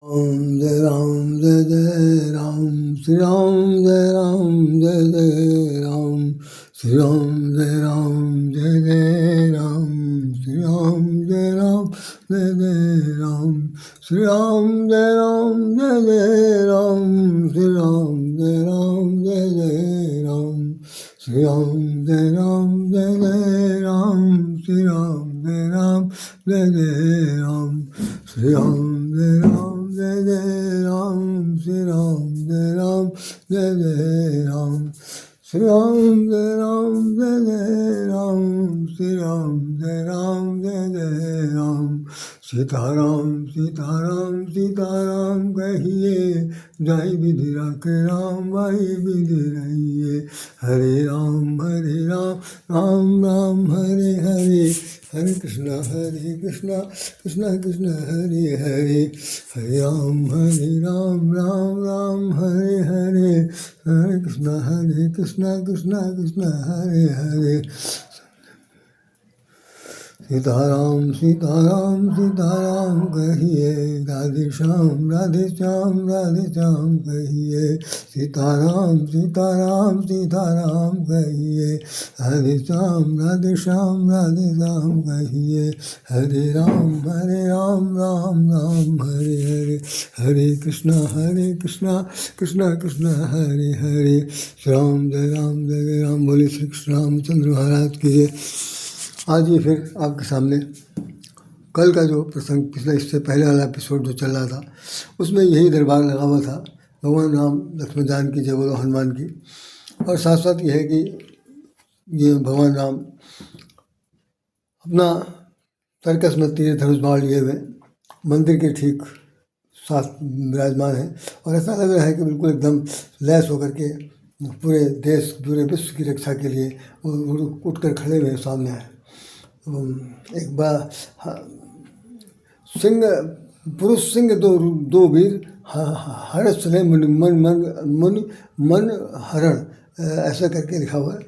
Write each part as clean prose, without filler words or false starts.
राम जय जय राम श्री राम जय राम जय जय राम श्री राम जय राम जय जय राम श्री राम जय राम जय जय राम श्री राम जय राम जय जय राम श्री राम जय राम जय जय राम श्री राम जय राम जय जय राम श्री राम जय राम जय जय राम श्री राम जय राम जय जय राम श्री राम जय राम जय जय राम श्री राम जय राम जय जय राम श्री राम जय राम जय जय राम सीताराम सीताराम सीताराम कहिए जय विधि राखे राम भाई विधि रहिए हरे राम राम राम हरे हरे हरे कृष्णा कृष्णा कृष्णा हरे हरे हरे राम राम राम हरे हरे हरे कृष्णा कृष्णा हरे हरे सीताराम सीताराम सीताराम कहिए राधे श्याम कहिए सीताराम सीताराम सीताराम कहिए राधे श्याम कहिए हरे राम राम हरे हरे हरे कृष्णा कृष्णा हरे हरे श्याम जय राम बोले श्री कृष्ण रामचंद्र महाराज की जय। आज ये फिर आपके सामने कल का जो प्रसंग पिछले इससे पहले वाला एपिसोड जो चल रहा था उसमें यही दरबार लगा हुआ था भगवान राम लक्ष्मण जान की जय बोलो हनुमान की। और साथ साथ ये है कि ये भगवान राम अपना सर्कस में तीर धनुष बाण लिए हुए मंदिर के ठीक साथ विराजमान है और ऐसा लग रहा है कि बिल्कुल एकदम लैस होकर के पूरे देश पूरे विश्व की रक्षा के लिए उठ कर खड़े हुए सामने आए। एक बड़ा सिंह पुरुष सिंह दो वीर हर चले मन हरण ऐसा करके लिखा हुआ है।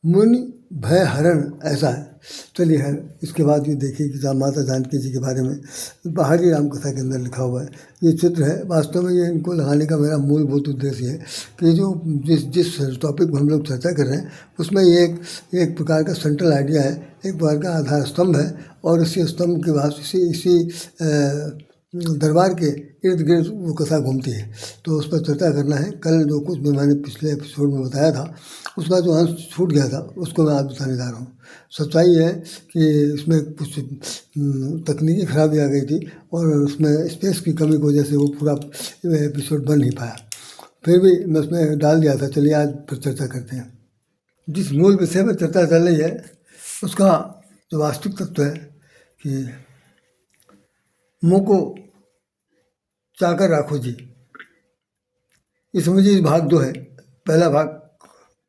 मुनि भय हरण ऐसा है। चलिए है इसके बाद ये देखिए कि माता जानकी जी के बारे में पहाड़ी राम कथा के अंदर लिखा हुआ है ये चित्र है। वास्तव में ये इनको लगाने का मेरा मूलभूत उद्देश्य है कि जो जिस टॉपिक को हम लोग चर्चा कर रहे हैं उसमें ये एक प्रकार का सेंट्रल आइडिया है, एक प्रकार का आधार स्तंभ है और इसी स्तंभ के बाद इसी दरबार के इर्द गिर्द वो कथा घूमती है। तो उस पर चर्चा करना है। कल जो कुछ भी मैंने पिछले एपिसोड में बताया था उसका जो अंश छूट गया था उसको मैं आज बताने जा रहा हूँ। सच्चाई है कि इसमें कुछ तकनीकी खराबी आ गई थी और उसमें स्पेस की कमी की वजह से वो पूरा एपिसोड बन नहीं पाया। फिर भी मैं उसमें डाल दिया था। चलिए आज फिर चर्चा करते हैं। जिस मूल विषय पर चर्चा चल रही है उसका जो वास्तविक तत्व है कि मुँह को चाकर राखो जी। ये समझिए इस भाग 2 है। पहला भाग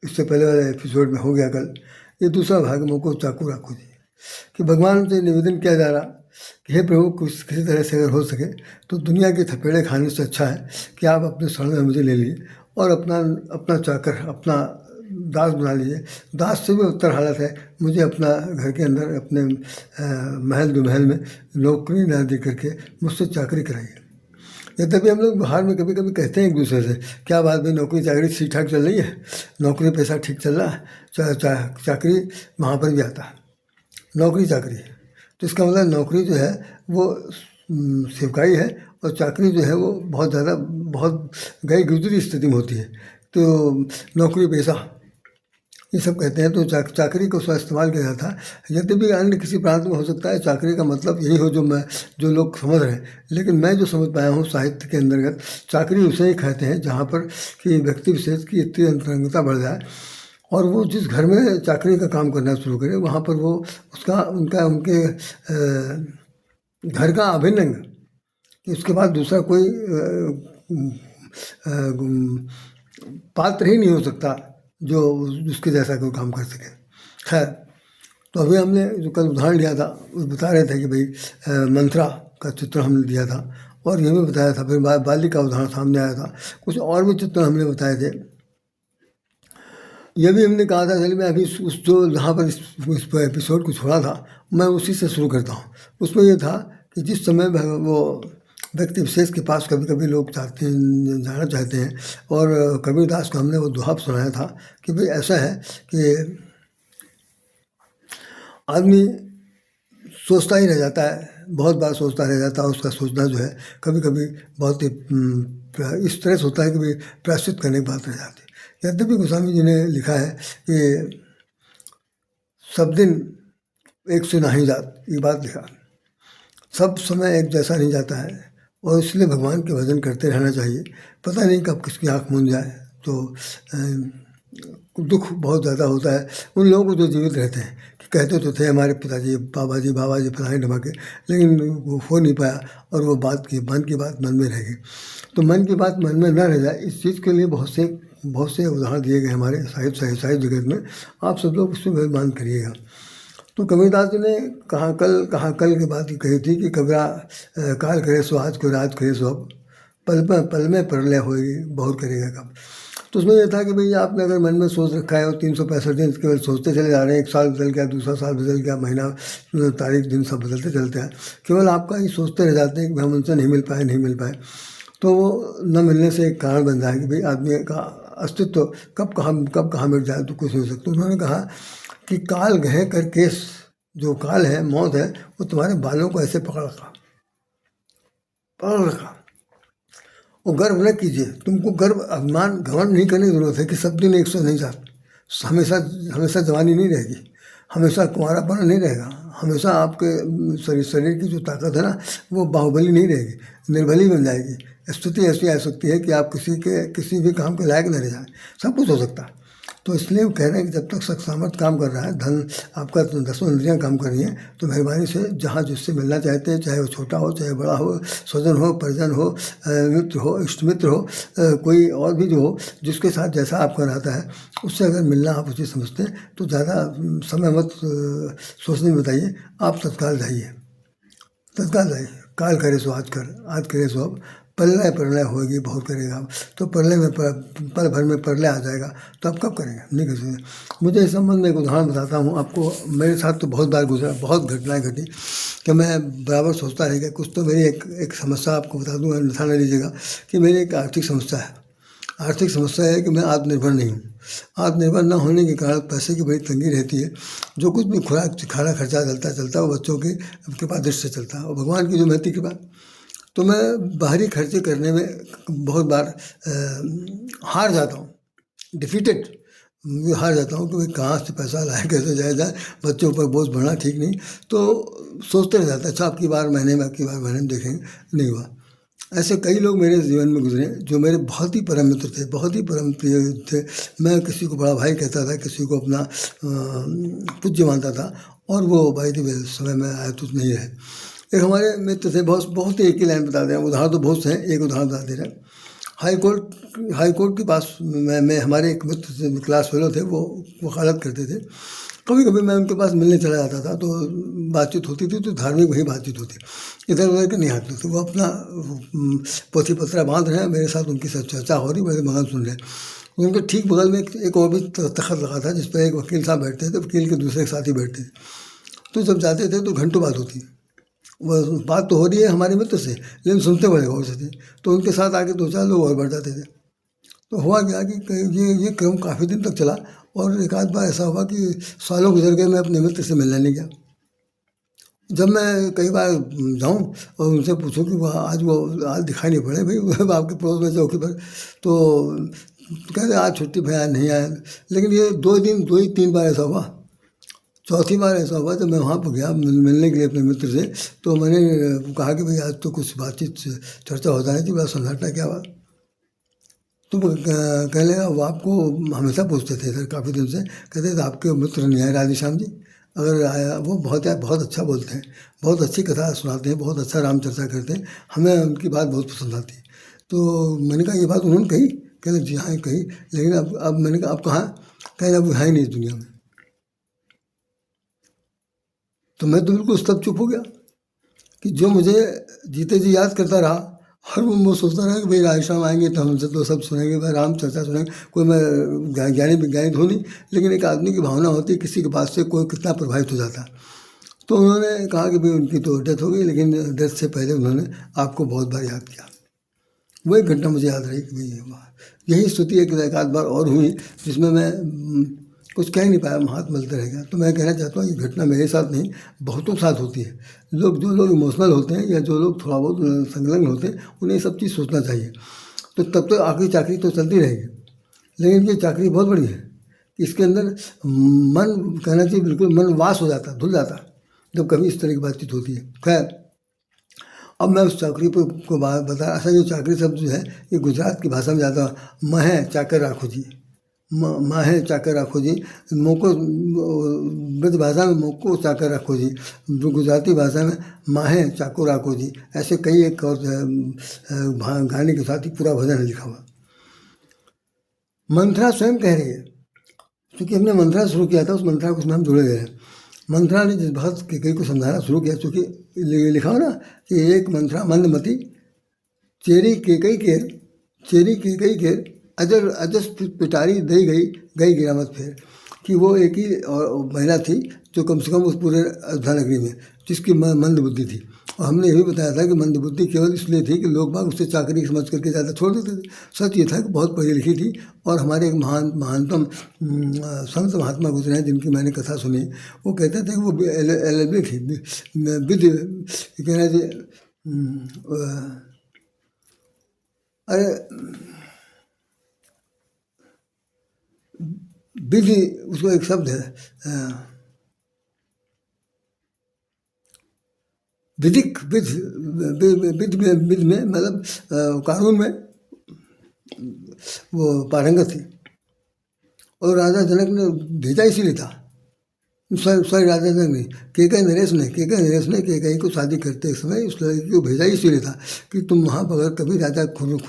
इससे पहले वाले एपिसोड में हो गया कल। ये दूसरा भाग मुँह को चाकू राखो जी कि भगवान से निवेदन किया जा रहा कि हे प्रभु किसी तरह से अगर हो सके तो दुनिया के थपेड़े खाने से अच्छा है कि आप अपने शरण में मुझे ले लिए और अपना चाकर अपना दास बना लीजिए। दास से भी उत्तर हालत है मुझे अपना घर के अंदर अपने महल दुमहल में नौकरी ना दे करके मुझसे चाकरी कराइए। यद्यपि हम लोग बाहर में कभी कभी कहते हैं एक दूसरे से क्या बात भाई नौकरी चाकरी ठीक ठाक चल रही है, नौकरी पैसा ठीक चल रहा है, चाकरी वहाँ पर भी आता है नौकरी चाकरी। तो इसका मतलब नौकरी जो है वो सेवकाई है और चाकरी जो है वो बहुत गई गुजरी स्थिति में होती है। तो नौकरी पैसा ये सब कहते हैं। तो चाकरी को इस्तेमाल किया जाता है। यद्यपि अन्य किसी प्रांत में हो सकता है चाकरी का मतलब यही हो जो लोग समझ रहे हैं, लेकिन मैं जो समझ पाया हूँ साहित्य के अंतर्गत चाकरी उसे ही कहते हैं जहाँ पर कि व्यक्ति विशेष की इतनी अंतरंगता बढ़ जाए और वो जिस घर में चाकरी का काम करना शुरू करे वहाँ पर वो उनके घर का अभिन्न अंग कि उसके बाद दूसरा कोई पात्र ही नहीं हो सकता जो उसके जैसा कोई काम कर सके। खैर तो अभी हमने जो कल उदाहरण लिया था उस बता रहे थे कि भाई मंत्रा का चित्र हमने दिया था और ये भी बताया था। फिर बाली का उदाहरण सामने आया था। कुछ और भी चित्र हमने बताए थे। ये भी हमने कहा था चलिए मैं अभी उस जो जहाँ पर इस एपिसोड को छोड़ा था मैं उसी से शुरू करता हूँ। उसमें ये था कि जिस समय वो व्यक्ति विशेष के पास कभी कभी लोग जाना चाहते हैं, और कबीरदास को हमने वो दोहा सुनाया था कि भाई ऐसा है कि आदमी सोचता ही रह जाता है, बहुत बार सोचता रह जाता है। उसका सोचना जो है कभी कभी बहुत ही इस तरह से होता है कि भाई प्रायश्चित करने की बात रह जाती है। यद्यपि गोस्वामी जी ने लिखा है कि सब दिन एक से नहीं जात, ये बात लिखा, सब समय एक जैसा नहीं जाता है, और इसलिए भगवान के भजन करते रहना चाहिए। पता नहीं कब किसकी आँख मूंद जाए, तो दुख बहुत ज़्यादा होता है उन लोगों को जो जीवित रहते हैं। कि कहते तो थे हमारे पिताजी, बाबा जी फलाने ढमाके, लेकिन वो हो नहीं पाया, और वो मन की बात मन में रह गई। तो मन की बात मन में न रह जाए, इस चीज़ के लिए बहुत से उदाहरण दिए गए हमारे साहित्य जगत में। आप सब लोग उसमें मान करिएगा। तो कबीरदास जी ने कहाँ कल की बात कही थी कि कबीरा काल करे सो आज को, रात करे सो अब, पल में प्रलय होगी, बहुत करेगा कब। तो उसमें यह था कि भाई आपने अगर मन में सोच रखा है और 365 दिन केवल सोचते चले जा रहे हैं, एक साल बदल गया, दूसरा साल बदल गया, महीना, तारीख, दिन सब बदलते चलते हैं, केवल आपका ही सोचते रह जाते हैं कि हम उनसे नहीं मिल पाए, तो वो न मिलने से एक कारण बन जाए कि भाई आदमी का अस्तित्व कब कहाँ मिट जाए तो कुछ नहीं हो सकता। उन्होंने कहा कि काल गहे कर केस, जो काल है, मौत है, वो तुम्हारे बालों को ऐसे पकड़ रखा, और गर्व न कीजिए। तुमको गर्व, अभिमान, घमंड नहीं करने की जरूरत है कि सब दिन 100 नहीं जात, हमेशा जवानी नहीं रहेगी, हमेशा कुंवारापन नहीं रहेगा, हमेशा आपके शरीर की जो ताकत है ना, वो बाहुबली नहीं रहेगी, निर्बली बन जाएगी। स्थिति ऐसी आ सकती है कि आप किसी भी काम के लायक न रह जाए, सब कुछ हो सकता है। तो इसलिए वो कह रहे हैं कि जब तक शक सामर्थ काम कर रहा है, धन आपका 10 इंद्रियाँ काम कर रही हैं, तो मेहरबानी से जहाँ जिससे मिलना चाहते हैं, चाहे वो छोटा हो चाहे बड़ा हो, स्वजन हो, परिजन हो, मित्र हो, इष्ट मित्र हो, कोई और भी जो हो, जिसके साथ जैसा आपका रहता है, उससे अगर मिलना आप उचित समझते हैं तो ज़्यादा समय मत सोचने में बताइए, आप तत्काल जाइए। काल करे सो आज करे सो अब, प्रलय होगी, बहुत करेगा। तो प्रलय में पल भर में प्रलय आ जाएगा, तो आप कब करेंगे, नहीं कर सकते। मुझे इस संबंध में एक उदाहरण बताता हूँ आपको। मेरे साथ तो बहुत बार गुजरा, बहुत घटनाएं घटी कि मैं बराबर सोचता रह गया। कुछ तो मेरी एक समस्या आपको बता दूँ, अन्यथा न लीजिएगा, कि मेरी एक आर्थिक समस्या है कि मैं आत्मनिर्भर नहीं हूँ। आत्मनिर्भर न होने के कारण पैसे की बड़ी तंगी रहती है। जो कुछ भी खुराक खाना खर्चा चलता है वो बच्चों की कृपा दृष्टि से चलता है, और भगवान की जो महती कृपा। तो मैं बाहरी खर्चे करने में बहुत बार हार जाता हूँ, डिफीटेड हार जाता हूँ कि भाई कहाँ से पैसा लाए, कैसे जाए, बच्चों पर बोझ बढ़ना ठीक नहीं। तो सोचते रह जाता है, अच्छा आपकी बार महीने में देखेंगे, नहीं हुआ। ऐसे कई लोग मेरे जीवन में गुजरे जो मेरे बहुत ही परम मित्र थे, बहुत ही परम प्रिय थे। मैं किसी को बड़ा भाई कहता था, किसी को अपना पूज्य मानता था, और वो भाई थे समय में आए तो नहीं रहे। एक हमारे मित्र थे, बहुत ही एक ही लाइन बता दे रहे हैं, उदाहरण तो बहुत से हैं, एक उदाहरण बता दे रहे हैं। हाई कोर्ट के पास मैं हमारे एक मित्र क्लास फेलो थे, वो वकालत करते थे। कभी कभी मैं उनके पास मिलने चला जाता था, तो बातचीत होती थी, तो धार्मिक वही बातचीत होती, इधर उधर के नहीं आते। तो वो अपना पोथी पत्रा बांध रहे हैं, मेरे साथ उनकी सब चर्चा हो रही, मेरे मगन सुन रहे हैं। उनके ठीक बगल में एक और भी तख्त लगा था, जिस पर एक वकील साहब बैठते थे, वकील के दूसरे साथी बैठते थे। तो जब जाते थे तो घंटों बात होती, वो बात तो हो रही है हमारे मित्र से, लेकिन सुनते बड़े गौर से थे। तो उनके साथ आके 2-4 लोग और बढ़ जाते थे। तो हुआ क्या कि ये क्रम काफ़ी दिन तक चला, और एक आध बार ऐसा हुआ कि सालों गुजर गए, मैं अपने मित्र से मिलने नहीं गया। जब मैं कई बार जाऊं और उनसे पूछूं कि वह आज दिखाई नहीं पड़े, भाई वो आपके पड़ोस में चौकी पर, तो कहते आज छुट्टी भाई आज नहीं आया। लेकिन ये 2-3 बार ऐसा हुआ। चौथी बार ऐसा हुआ जब मैं वहाँ पर गया मिलने के लिए अपने मित्र से, तो मैंने कहा कि भाई आज तो कुछ बातचीत चर्चा होता है कि बड़ा सन्नाटा क्या बात। तो कह लगा वो आपको हमेशा पूछते थे इधर काफ़ी दिन से, कहते थे आपके मित्र नहीं आए राधेश्याम जी, अगर आया वो बहुत अच्छा बोलते हैं, बहुत अच्छी कथा सुनाते हैं, बहुत अच्छा राम चर्चा करते हैं, हमें उनकी बात बहुत पसंद आती है। तो मैंने कहा ये बात उन्होंने कही, कहते जी हाँ कही, लेकिन अब मैंने कहा आप कहाँ, कहीं अब है ही नहीं इस दुनिया में। तो मैं तो बिल्कुल तब चुप हो गया कि जो मुझे जीते जी याद करता रहा, हर वो सोचता रहा कि भाई राधेश्याम आएंगे तो हमसे तो सब सुनेंगे, भाई राम चर्चा सुनेंगे। कोई मैं ज्ञानी विज्ञानी तो नहीं, लेकिन एक आदमी की भावना होती है, किसी की बात से कोई कितना प्रभावित हो जाता है। तो उन्होंने कहा कि भाई उनकी तो डेथ हो गई, लेकिन डेथ से पहले उन्होंने आपको बहुत बार याद किया। वही घटना मुझे याद रही कि भाई यही स्तुति एक आध बार और हुई जिसमें मैं कुछ कह नहीं पाया, हाथ मलते रह गया। तो मैं कहना चाहता हूँ ये घटना मेरे साथ नहीं, बहुतों के साथ होती है। जो लोग इमोशनल होते हैं या जो लोग थोड़ा बहुत संलग्न होते हैं, उन्हें सब चीज़ सोचना चाहिए। तो तब तक आखिरी चाकरी तो चलती रहेगी, लेकिन ये चाकरी बहुत बड़ी है। इसके अंदर मन, कहना चाहिए बिल्कुल मन वास हो जाता, धुल जाता जब कभी इस तरह की बातचीत होती है। खैर, अब मैं उस चाकरी को बात बता। ऐसा जो चाकरी शब्द जो है ये गुजरात की भाषा में ज़्यादा महे चाकर राखो जी, माहे चाकर राखो जी। मोको ब्रज भाषा में मोको चाकर राखो जी, गुजराती भाषा में माहे चाको राखो जी। ऐसे कई एक और गाने के साथ ही पूरा भजन है लिखा हुआ। मंथरा स्वयं कह रही है, क्योंकि हमने मंथरा शुरू किया था, उस मंथरा को उसमें हम जुड़े गए हैं। मंथरा ने जिस भक्त कैकेयी को समझाना शुरू किया, चूँकि लिखा हो ना कि एक मंथरा मंदमती चेरी कैकेयी के अजर अजस पिटारी दई गई गिरामत फेर, कि वो एक ही महिला थी जो कम से कम उस पूरे अयोध्या नगरी में जिसकी मंद बुद्धि थी। और हमने ये भी बताया था कि मंद बुद्धि केवल इसलिए थी कि लोग बाग उससे चाकरी समझ करके ज़्यादा छोड़ देते थे। सच ये था कि बहुत पढ़ी लिखी थी। और हमारे एक महानतम संत महात्मा गुजरे हैं जिनकी मैंने कथा सुनी, वो कहते थे कि वो LLB थी, विधि कहना चाहिए, अरे विधि, उसको एक शब्द है विधिक, विध में मतलब कानून में वो पारंगत थी। और राजा जनक ने भेजा इसीलिए था, सॉरी राजा जनक नहीं, कैकेयी नरेश ने कैकेयी को शादी करते समय उस लड़की को भेजा इसीलिए था कि तुम वहाँ पर अगर कभी राजा टुंड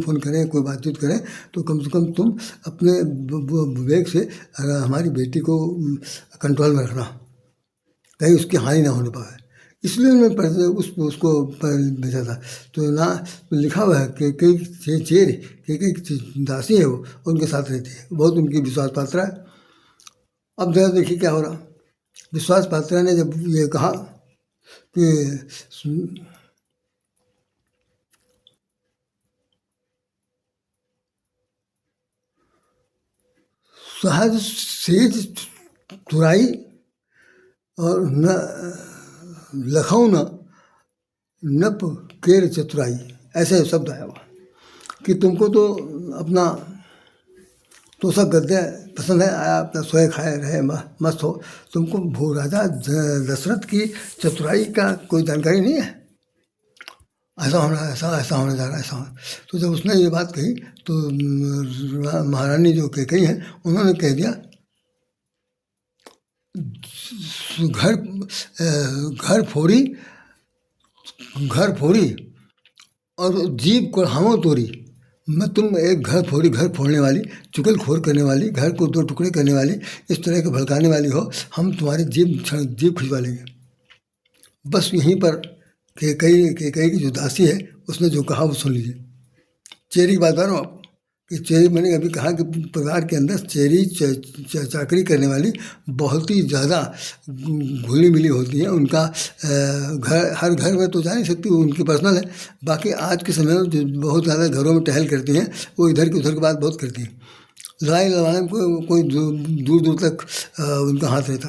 फोन करें, कोई बातचीत करें, तो कम से कम तुम अपने विवेक से हमारी बेटी को कंट्रोल में रखना, कहीं उसकी हानि ना होने पाए। इसलिए उन्होंने उसको भेजा था। तो ना लिखा हुआ है कि कैकेयी दासी है, वो उनके साथ रहती है, बहुत उनकी विश्वास पात्रा है। अब जरा देखिए क्या हो रहा। विश्वास पात्रा ने जब ये कहा कि सहज सेज तुराई और न लखऊ न नप केर चतुराई, ऐसे शब्द आया हुआ कि तुमको तो अपना तोषक गद्दे पसंद है, आया अपना सोए खाए रहे मस्त हो, तुमको भू राजा दशरथ की चतुराई का कोई जानकारी नहीं है, ऐसा होना, ऐसा होने जा रहा है, ऐसा होना। तो जब उसने ये बात कही तो महारानी जो कैकेयी है उन्होंने कह दिया, घर फोड़ी और जीभ को हामो तोड़ी। मैं तुम एक घर फोड़ने वाली, चुगलखोर करने वाली, घर को दो टुकड़े करने वाली, इस तरह के भड़काने वाली हो, हम तुम्हारी जीभ खिंचवा लेंगे। बस यहीं पर कैकेयी की जो दासी है उसने जो कहा वो सुन लीजिए। चेरी की बात बता रहा हूँ आपको कि चेरी, मैंने अभी कहा कि परिवार के अंदर चेरी चाकरी करने वाली बहुत ही ज़्यादा घुली मिली होती हैं। उनका हर घर में तो जा नहीं सकती, उनकी पर्सनल है। बाकी आज के समय में जो बहुत ज़्यादा घरों में टहल करती हैं, वो इधर की उधर की बात बहुत करती हैं। लड़ाई लड़ाने में कोई दूर दूर तक उनका हाथ रहता।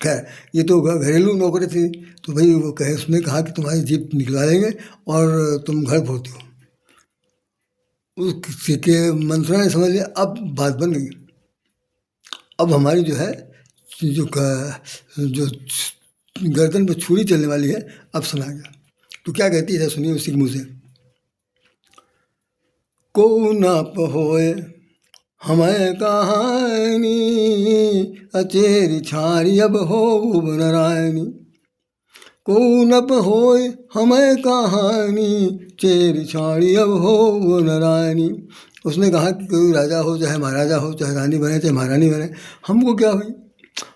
खैर, ये तो घरेलू नौकरी थी, तो भाई वो उसने कहा कि तुम्हारी जीप निकलवा लेंगे और तुम घर फोड़ती हो। उसके मंत्रा ने समझ लिया, अब बात बन गई। अब हमारी जो है जो गर्दन पर छुरी चलने वाली है, अब सुना गया। तो क्या कहती है सुनिए उसी के मुँह से। को न होए हमें कहानी अचेरी छारी अब हो नारायणी, को न होए हमें कहानी चेरी छाड़ी अब हो नारायणी। उसने कहा कि कोई राजा हो, चाहे महाराजा हो, चाहे रानी बने, चाहे महारानी बने, हमको क्या भाई,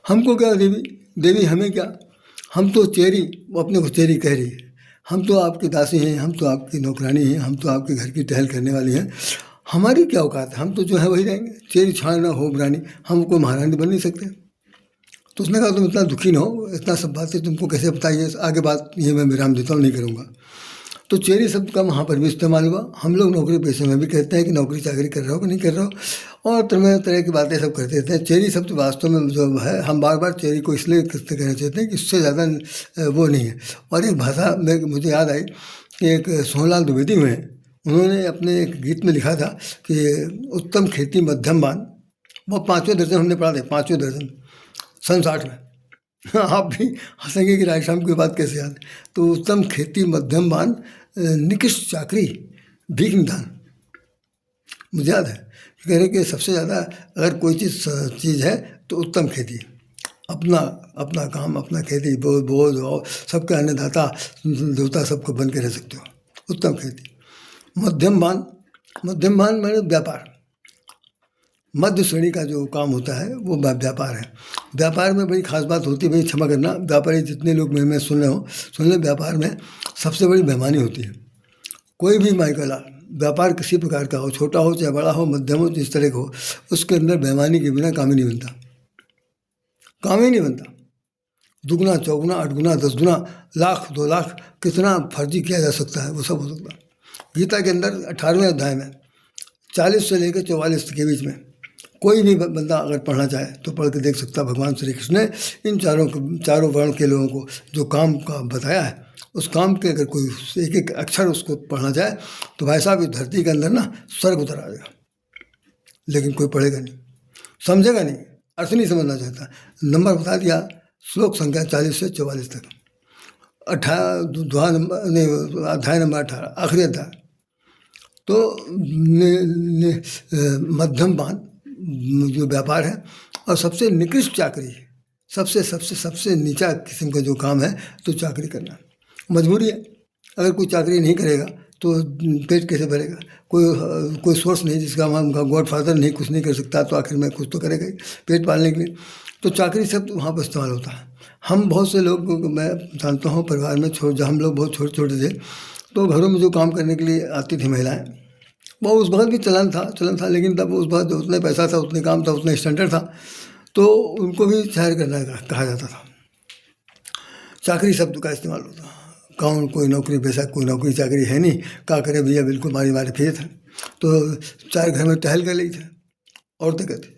हमको क्या देवी हमें क्या, हम तो चेरी, वो अपने को चेरी कह रही है, हम तो आपकी दासी हैं, हम तो आपकी नौकरानी हैं, हम तो आपके घर की टहल करने वाली हैं, हमारी क्या औकात है, हम तो जो है वही रहेंगे, चेरी छाड़ ना हो रानी, हम कोई महारानी बन नहीं सकते। तो उसने कहा तुम इतना दुखी न हो, इतना सब बातें तुमको कैसे बताइए, आगे बात ये मैं विराम देता हूँ, नहीं करूँगा। तो चेरी शब्द का वहाँ पर भी इस्तेमाल हुआ। हम लोग नौकरी पेशे में भी कहते हैं कि नौकरी चाकरी कर रहे हो कि नहीं कर रहे हो, और तरह तरह की बातें सब करते रहते हैं। चेरी शब्द वास्तव में जो है, हम बार बार चेरी को इसलिए कहना चाहते हैं कि इससे ज़्यादा वो नहीं है। और एक भाषा में मुझे याद आई कि एक सोहनलाल द्विवेदी हुए हैं, उन्होंने अपने एक गीत में लिखा था कि उत्तम खेती मध्यम बान, वो 5वें दर्जन हमने पढ़ा था, 5वें दर्जन सन 60 में। आप भी हंसेंगे कि राय शाम की बात कैसे याद है। तो उत्तम खेती मध्यम बान, निकृष्ट चाकरी भीख निदान। मुझे याद है कि कह रहे कि सबसे ज़्यादा अगर कोई चीज़ है तो उत्तम खेती, अपना अपना काम, अपना खेती, बोझ और सबके अन्नदाता देवता सबको बन के रह सकते हो, उत्तम खेती। मध्यम बान, मध्यम बान मैंने व्यापार, मध्य श्रेणी का जो काम होता है वो व्यापार है। व्यापार में बड़ी खास बात होती है, भाई क्षमा करना, व्यापारी जितने लोग मैं सुन रहे हो सुन ले, व्यापार में सबसे बड़ी बेईमानी होती है। कोई भी माइकला व्यापार किसी प्रकार का हो, छोटा हो चाहे बड़ा हो, मध्यम हो, जिस तरह का हो, उसके अंदर बेईमानी के बिना काम ही नहीं बनता, काम ही नहीं बनता। दुगुना चौगुना 8 गुना 10 गुना, लाख 2 लाख कितना फर्जी किया जा सकता है, वो सब हो सकता है। गीता के अंदर 18वें अध्याय में 40 से लेकर 44 के बीच में कोई भी बंदा अगर पढ़ना चाहे तो पढ़ के देख सकता है। भगवान श्री कृष्ण ने इन चारों वर्ण के लोगों को जो काम का बताया है, उस काम के अगर कोई एक एक अक्षर उसको पढ़ना चाहे तो भाई साहब इस धरती के अंदर ना स्वर्ग उतर आएगा। लेकिन कोई पढ़ेगा नहीं, समझेगा नहीं, अर्थ नहीं समझना चाहता। नंबर बता दिया, श्लोक संख्या 40 से 44 तक, 18 अध्याय नंबर 18, आखिरी अध्याय। तो मध्यम बान जो व्यापार है, और सबसे निकृष्ट चाकरी, सबसे सबसे सबसे नीचा किस्म का जो काम है तो चाकरी करना। मजबूरी है, अगर कोई चाकरी नहीं करेगा तो पेट कैसे भरेगा। कोई सोर्स नहीं, जिसका उनका गॉड फादर नहीं, कुछ नहीं कर सकता, तो आखिर में कुछ तो करेगा ही पेट पालने के लिए। तो चाकरी शब्द वहाँ पर इस्तेमाल होता है। हम बहुत से लोग, मैं जानता हूँ परिवार में, जब हम लोग बहुत छोटे छोटे थे तो घरों में जो काम करने के लिए आती थी महिलाएँ, वो उस वक्त भी चलन था, लेकिन तब उस वक्त उतना पैसा था, उतने काम था, उतना स्टैंडर्ड था, तो उनको भी शहर करना कहा जाता था। चाकरी शब्द का इस्तेमाल होता। कौन कोई नौकरी पेशा, कोई नौकरी चाकरी है नहीं, क्या करे भैया, बिल्कुल मारी फिरे थे। तो 4 घर में टहल कर ली थे, औरतें कहती।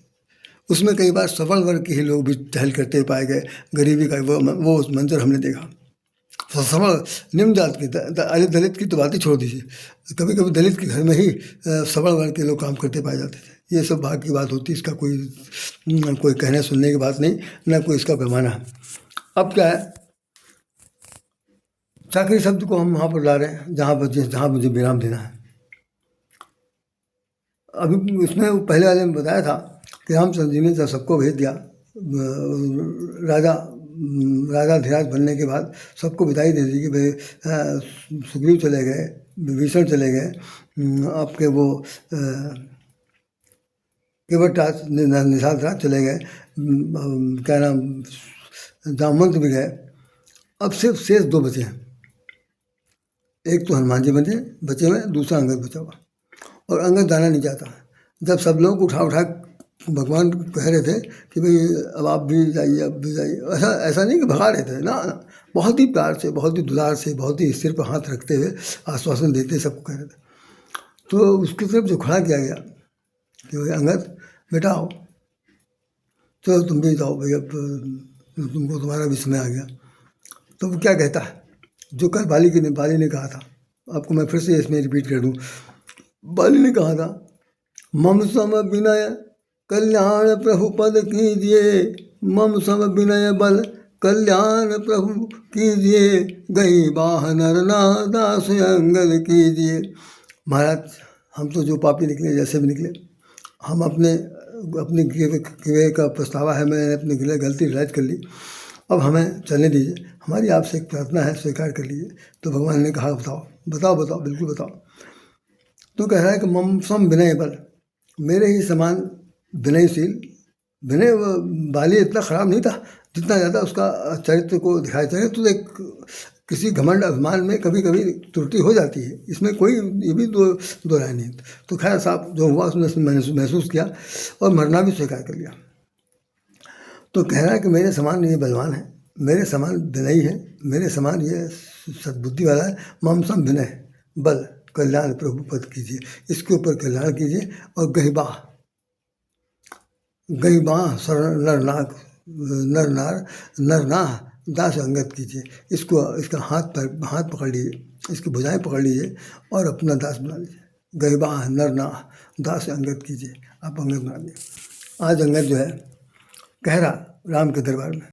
उसमें कई बार सफल वर्ग के ही लोग भी टहल करते पाए गए, गरीबी का वो मंजर हमने देखा। सबल निम्न जात की, दलित की तो बात ही छोड़ दीजिए, कभी कभी दलित के घर में ही सबल वर्ग के लोग काम करते पाए जाते थे। ये सब भाग्य की बात होती है, इसका कोई कहने सुनने की बात नहीं, ना कोई इसका पैमाना है। अब क्या है, चाकरी शब्द को हम वहाँ पर ला रहे हैं जहाँ मुझे विराम देना है। अभी उसमें पहले वाले में बताया था कि रामचंद्र जी ने जब सबको भेज दिया, राजा धीराज बनने के बाद सबको विदाई दे दी कि भाई सुग्रीव चले गए, विभीषण चले गए, आपके वो केवटराज निषाद चले गए, क्या नाम, जामवंत भी गए। अब सिर्फ शेष 2 बचे हैं। एक तो हनुमान जी बचे हुए, दूसरा अंगद बचा हुआ, और अंगद जाना नहीं चाहता। जब सब लोग उठा भगवान कह रहे थे कि भाई अब आप भी जाइए, अब भी जाइए, ऐसा नहीं कि भगा रहे थे ना, बहुत ही प्यार से, बहुत ही दुलार से, बहुत ही सिर पर हाथ रखते हुए आश्वासन देते सबको कह रहे थे। तो उसकी तरफ जो खड़ा किया गया कि भाई अंगद बेटा आओ, चलो तुम भी जाओ भाई, अब तुमको तुम्हारा भी समय आ गया। तो वो क्या कहता है, जो कल बाली ने कहा था, आपको मैं फिर से इसमें रिपीट कर दूँ। बाली ने कहा था, मम सम विनय कल्याण प्रभु पद कीजिए, मम सम विनय बल कल्याण प्रभु कीजिए, गई बाह नर दास अंगद कीजिए। महाराज, हम तो जो पापी निकले, जैसे भी निकले, हम अपने किए का पछतावा है, मैंने अपने गिले गलती रिलाइज कर ली, अब हमें चलने दीजिए, हमारी आपसे एक प्रार्थना है, स्वीकार कर लीजिए। तो भगवान ने कहा बताओ, बिल्कुल बताओ। तो कह रहा है कि मम सम विनय बल, मेरे ही समान विनयशील। विनय बाली इतना ख़राब नहीं था जितना ज़्यादा उसका चरित्र को दिखाया। चरित्र तो एक किसी घमंड अभिमान में कभी कभी त्रुटि हो जाती है, इसमें कोई ये भी दो राय नहीं। तो खैर साहब जो हुआ उसने महसूस किया और मरना भी स्वीकार कर लिया। तो कह रहा है कि मेरे समान ये बलवान है, मेरे समान विनयी है, मेरे समान ये सद्बुद्धि वाला है। मम सम विनय बल कल्याण प्रभु पद कीजिए, इसके ऊपर कल्याण कीजिए। और गही बाह शरण नर नाह दास अंगत कीजिए। इसका हाथ पकड़ लीजिए, इसकी भुजाएं पकड़ लीजिए और अपना दास बना लीजिए। गही बाह नर नाह दास अंगत कीजिए, आप अंगत बना लीजिए। आज अंगद जो है कह रहा राम के दरबार में